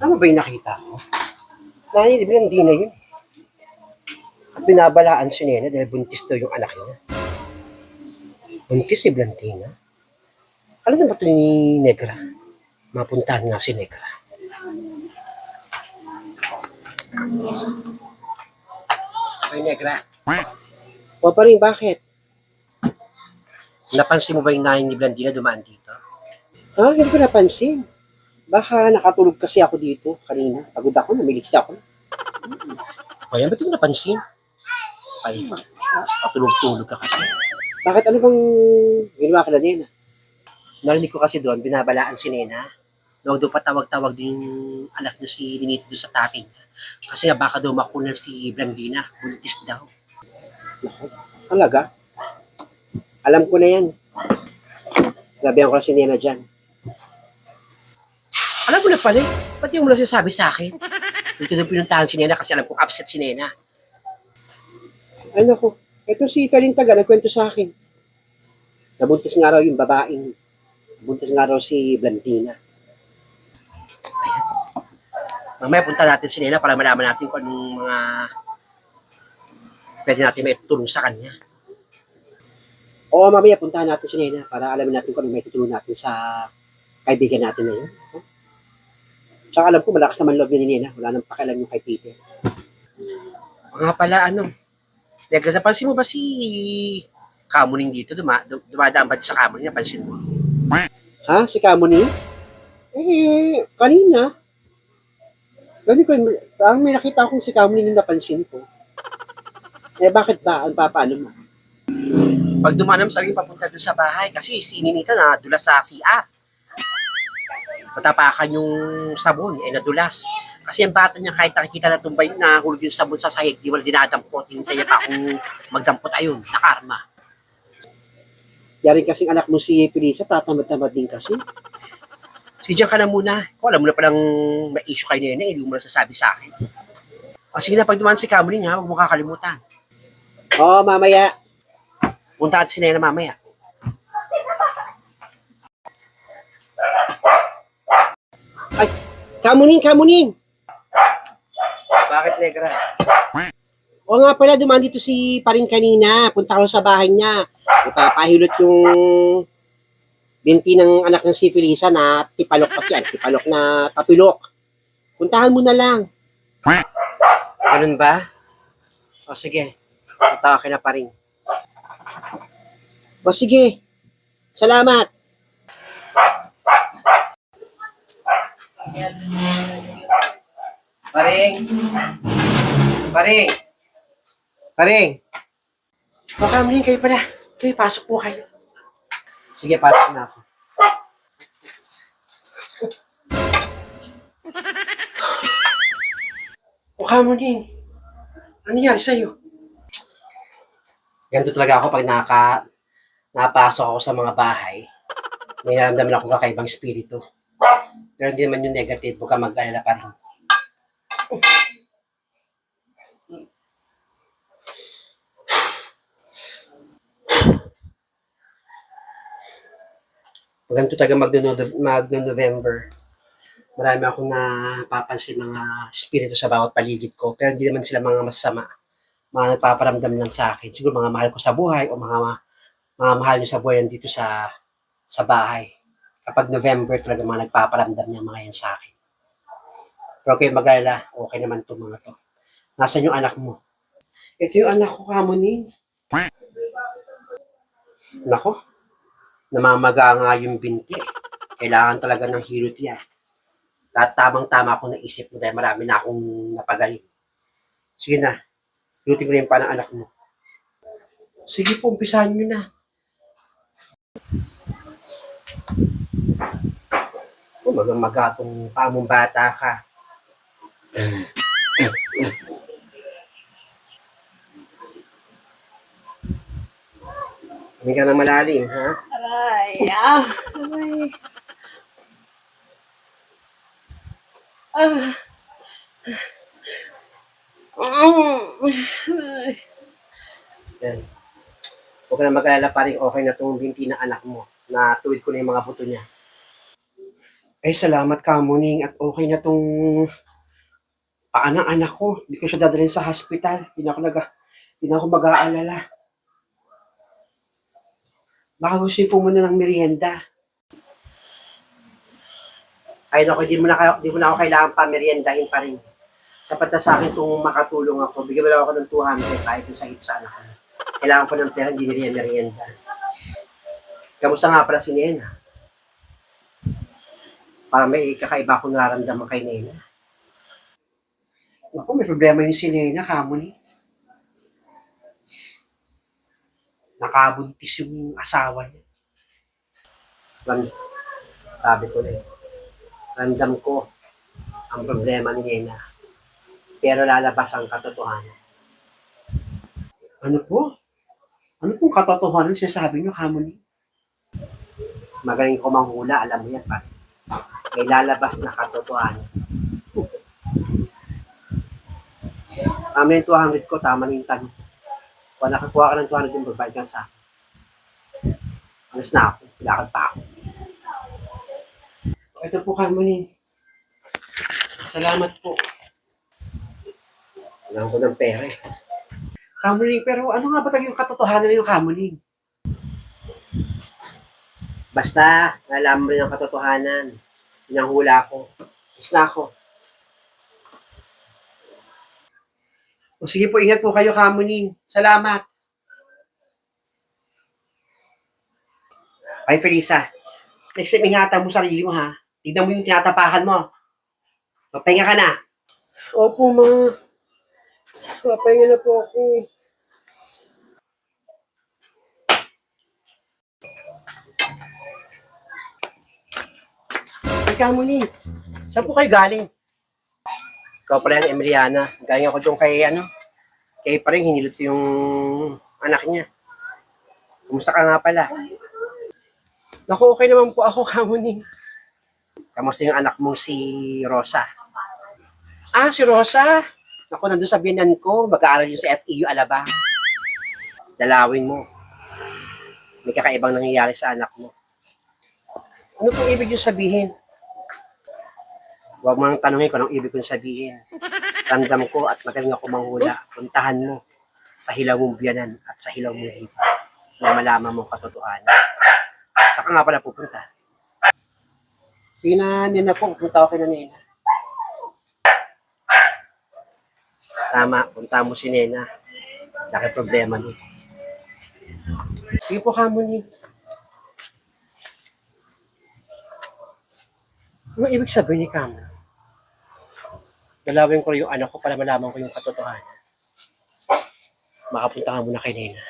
Ano ba yung nakita ko? Di ba hindi na yun? At binabalaan si Nena dahil buntis daw yung anak niya. Buntis si Blantina? Alam na ba ito ni Negra? Mapuntahan nga si Negra. Ay, Negra. O pa rin, bakit? Napansin mo ba yung nanay ni Blandina dumaan dito? Ha? Hindi ko napansin. Baka nakatulog kasi ako dito kanina. Pagod ako, namiliksi ako. Kaya ba't mo napansin? Ay, patulog-tulog ka kasi. Bakit ano bang ginawa ka na Nena? Narinig ko kasi doon, binabalaan si Nena. Huwag daw patawag-tawag din yung anak niya si Ninito doon sa tatay niya. Kasi nga baka daw makunan si Blandina. Buntis daw. Naku, talaga? Alam ko na yan. Sinabihan ko na si Nena dyan. Alam mo na pala eh. Ba't yung mo lang sinasabi sa akin? Dito doon pinuntahan si Nena kasi alam kong upset si Nena. Ay naku, eto si Kalintaga nagkwento sa akin. Nabuntis nga raw yung babaeng. Nabuntis nga raw si Blandina. Ayan. Mamaya punta natin si Nena para malaman natin kung anong mga pwede natin may tutulong sa kanya. Oo, mamaya puntahan natin si Nena para alamin natin kung anong may tutulong natin sa kaibigan natin na yun. Tsaka alam ko, malakas naman loob niya ni Nena. Wala nang pakialam yung kay Peter. Mga pala, Negra, napansin mo ba si Kamuning dito? Dumadaan ba sa Kamuning? Napansin mo? Ha? Si Kamuning? Kanina. Gani ko, may nakita akong si Kamuning yung napansin ko. Bakit ba? Paano mo? Pag dumanam sabi papunta doon sa bahay kasi si Ninita na dulas sa CR. Matapakan yung sabon, nadulas. Kasi ang bata niya kahit nakikita na tumbay na hulog yung sabon sa sahig, di wala dinadampot. Hinintay niya pa akong magdampot ayun, nakarma. Yari kasing anak mo si Felisa, tatamad-tamad din kasi. Sige, dyan ka na muna. Kung alam mo na palang may issue kayo na yun, hindi mo na sasabi sa akin. O sige na, pag dumaan si Cameron ha, huwag mo kakalimutan. Oo, mamaya. Punta at si Nena mamaya. Ay, Kamuning! Bakit, Negra? O nga pala, dumaan dito si Paring kanina. Punta ko sa bahay niya. Ipapahilot yung binti ng anak ng si Felisa na tipalok pa siya. Tipalok na tapilok. Puntahan mo na lang. Ganun ba? O sige. Punta ka na Paring. O sige. Salamat. Paring. O Kamuning, kayo pala. Kayo, pasok po kayo. Sige, pasok na ako. O Kamuning, ano nangyari sa'yo? Ganito talaga ako pag napasok ako sa mga bahay. May naramdaman ako kakaibang espiritu. Pero hindi naman yung negative, huwag ka mag-alala pa rin. Ganito talaga magno-November. Marami akong napapansin mga espiritu sa bawat paligid ko. Pero hindi naman sila mga masama. Mga nagpaparamdam lang sa akin. Siguro mga mahal ko sa buhay o mga mahal nyo sa buhay nandito sa bahay. Kapag November talaga mga nagpaparamdam niya mga yan sa akin. Pero kayo mag-alala, okay naman itong mga to. Nasaan yung anak mo? Ito yung anak ko, Kamuning. Nako, namamaga nga yung binti. Kailangan talaga ng hilot yan. At tamang-tama ako naisip mo dahil marami na akong napagaling. Sige na, hilutin ko na yung panang anak mo. Sige po, umpisahan nyo na. Magang-magatong pamong bata ka. Hindi ka na malalim, ha? Aray. Yan. Huwag ka na mag-alala pa rin, okay na itong binti na anak mo. Na tuwid ko na yung mga buto niya. Ay, salamat ka, Muning. At okay na tong paan ng anak ko. Hindi ko siya dadalhin sa hospital. Hindi na ako mag-aalala. Baka gusto niyo po muna ng merienda. Ay, naku, di mo na ako kailangan pa meriendahin pa rin. Sapat na sa akin kung makatulong ako. Bigyan mo lang ako ng 200 kahit yung sakit sa anak ko. Kailangan ko ng pera, hindi nila merienda. Kamusta nga pala si Nena? Para may kakaiba akong nararamdaman kay Nena. Naku, may problema yung si Nena, kamo ni. Nakabuntis yung asawa niya. Sabi ko na ramdam ko ang problema ni Nena. Pero lalabas ang katotohanan. Ano po? Ano pong katotohanan sinasabi niyo, kamo ni? Magaling ko manghula, alam mo yan, pare. May lalabas na katotohanan. Tama yung 200 ko, tama na yung tanong. Kung nakakuha ka ng 200 yung babayad ka sa akin. Alas na ako, lakad pa ako. Ito po, Carmony. Salamat po. Kailangan ko ng pera eh. Carmony, pero ano nga ba tayo yung katotohanan na yung Carmony? Basta, nalaman mo rin ang katotohanan. Pinanghula ko. Alas na ako. O sige po, ingat po kayo, Carmony. Salamat. Ay, Felisa. Next time, ingatan mo sarili mo, ha? Tignan mo yung tinatapakan mo. Mapahinga ka na. Opo, ma. Mapahinga na po ako. Ay, Carmony. Saan po kayo galing? Ikaw pala yung Emiliana. Galing ako doon kay pa rin hinilot yung anak niya. Kumusta ka nga pala? Naku, okay naman po ako, Carmony. Kamusta yung anak mong si Rosa? Ah, si Rosa? Naku, nandun sa binan ko. Mag-aaral yun sa FEU Alabang. Dalawin mo. May kakaibang nangyayari sa anak mo. Ano pong ibig yung sabihin? Huwag mo nang tanongin kung anong ibig kong sabihin. Ramdam ko at magaling ako manghula. Puntahan mo sa hilaw mong biyanan at sa hilaw mong hipa na malaman mo katotohanan. Saka nga pala pupunta? Sige na, Nena po. Pupunta ako kay Nena. Tama, punta mo si Nena. Laki problema nito. Sige po, Carmony. Ano ibig sabihin ni Carmony? Dalawin ko yung anak ko para malaman ko yung katotohanan. Makapunta ka muna kay Nena.